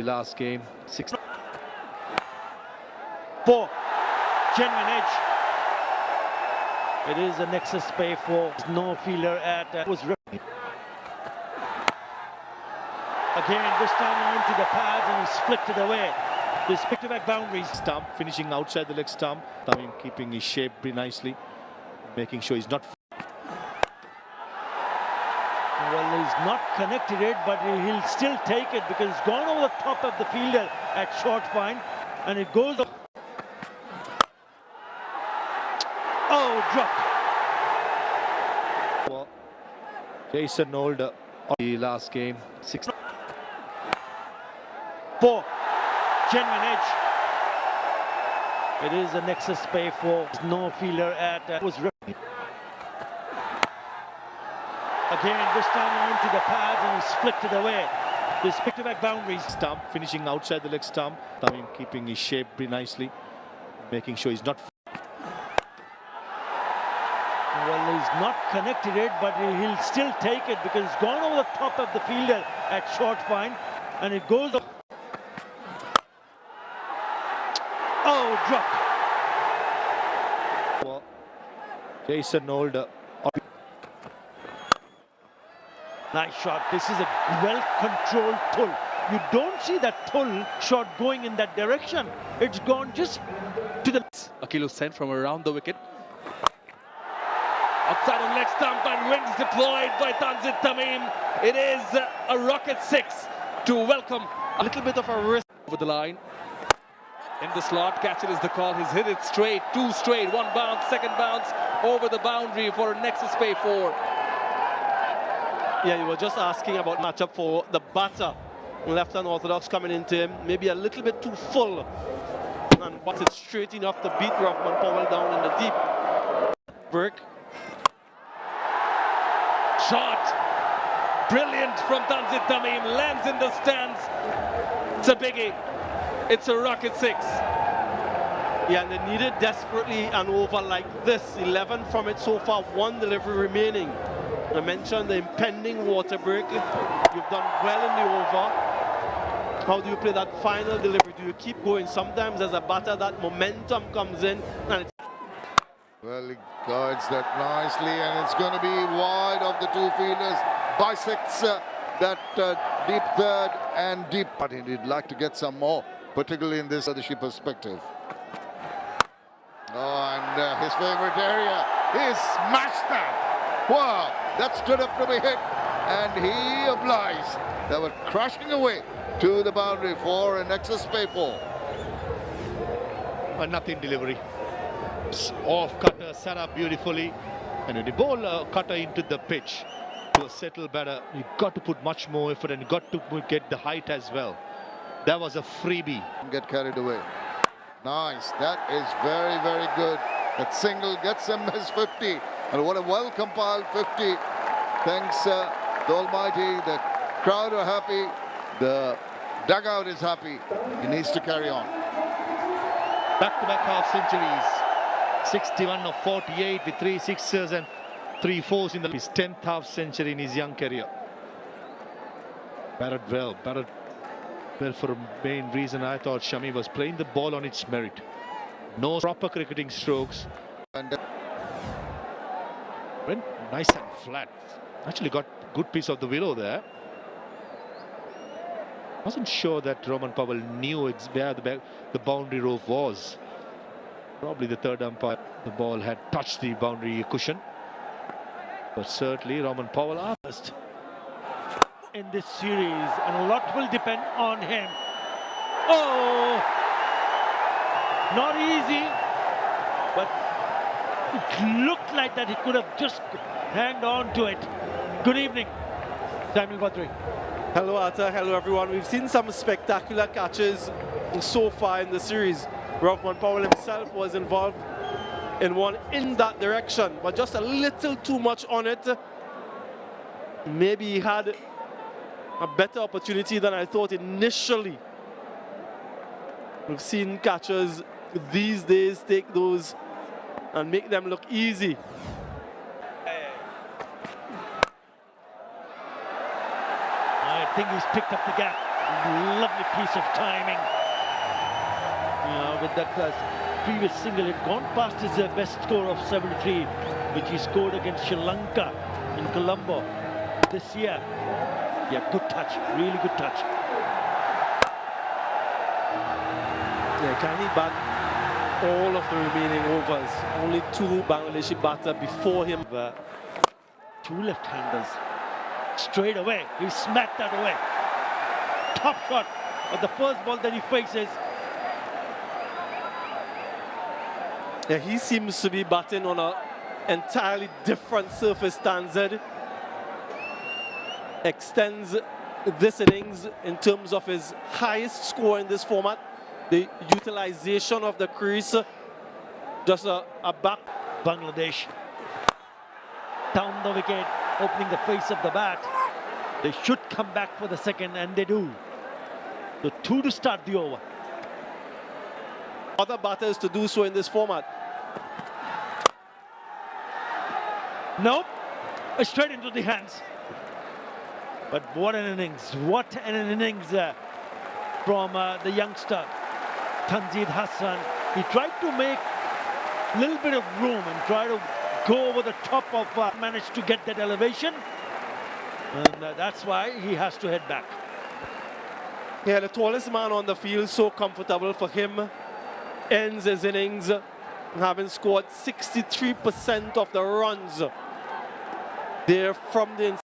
last game. 6 4. Genuine edge. It is a nexus play for no fielder at was again this time on to the pads and he's flicked it away. This back boundaries. Stump finishing outside the leg stump. Tamim keeping his shape pretty nicely, making sure he's not. Well, he's not connected it, but he'll still take it because it's gone over the top of the fielder at short fine, and it goes. Oh, dropped. Well, Jason Older, the last game. 6 4. Genuine edge. It is a nexus play for no fielder at was again this time on to the pads and he's flicked it away. This back boundaries. Stump finishing outside the leg stump. Tamim keeping his shape pretty nicely, making sure he's not. Well, he's not connected it, but he'll still take it because it's gone over the top of the fielder at short fine, and it goes. Oh, dropped. Well, Jason Older. Nice shot. This is a well-controlled pull. You don't see that pull shot going in that direction. It's gone just to the. Akeal Hosein from around the wicket. Outside on leg stump and wings deployed by Tanzit Tamim. It is a rocket 6 to welcome a little bit of a risk over the line. In the slot, catch it is the call. He's hit it straight, 2 straight, 1 bounce, 2nd bounce over the boundary for a nexus pay 4. Yeah, you were just asking about matchup for the batter. Left-hand orthodox coming into him, maybe a little bit too full. And but it's straight enough to beat Rovman Powell down in the deep. Burke. Shot. Brilliant from Tanzit Tamim. Lands in the stands. It's a biggie. It's a rocket 6. Yeah, and they needed desperately an over like this. 11 from it so far, 1 delivery remaining. I mentioned the impending water break. You've done well in the over. How do you play that final delivery? Do you keep going? Sometimes as a batter, that momentum comes in and it's. Well, he guides that nicely, and it's going to be wide of the 2 fielders. Bisects that deep third and deep. But he'd like to get some more, particularly in this leadership perspective. Oh, and his favorite area. He smashed that. Wow, that stood up to be hit, and he obliged. They were crashing away to the boundary for an excess pay 4. A nothing delivery. Off cutter set up beautifully, and when you bowl a cutter into the pitch to a settle batter, you got to put much more effort and got to get the height as well. That was a freebie. Get carried away. Nice, that is very, very good. That single gets him his 50, and what a well-compiled 50. Thanks the Almighty. The crowd are happy, the dugout is happy. He needs to carry on. Back-to-back half centuries. 61 of 48 with 3 sixers and 3 fours in his 10th half century in his young career. Batted well for a main reason. I thought Shami was playing the ball on its merit. No proper cricketing strokes. And went nice and flat. Actually got good piece of the willow there. Wasn't sure that Rovman Powell knew where the boundary rope was. Probably the third umpire, the ball had touched the boundary cushion. But certainly Rovman Powell asked. In this series, and a lot will depend on him. Oh, not easy, but it looked like that he could have just hanged on to it. Good evening, Samuel Badri. Hello, Atta. Hello, everyone. We've seen some spectacular catches so far in the series. Rovman Powell himself was involved in one in that direction, but just a little too much on it. Maybe he had a better opportunity than I thought initially. We've seen catchers these days take those and make them look easy. I think he's picked up the gap. lovely piece of timing. With that previous single, it gone past his best score of 73, which he scored against Sri Lanka in Colombo this year. Yeah, good touch, really good touch. Yeah, can he bat all of the remaining overs? Only 2 Bangladeshi batters before him. 2 left-handers. Straight away, he smacked that away. Top shot of the first ball that he faces. Yeah, he seems to be batting on an entirely different surface standard. Extends this innings in terms of his highest score in this format. The utilization of the crease, just a back. Bangladesh down the wicket, opening the face of the bat. They should come back for the second, and they do. The 2 to start the over. Other batters to do so in this format. Nope, straight into the hands. But what an innings, what an innings from the youngster, Tanzid Hassan. He tried to make a little bit of room and try to go over the top of, managed to get that elevation. And that's why he has to head back. Yeah, the tallest man on the field, so comfortable for him. Ends his innings having scored 63% of the runs there from the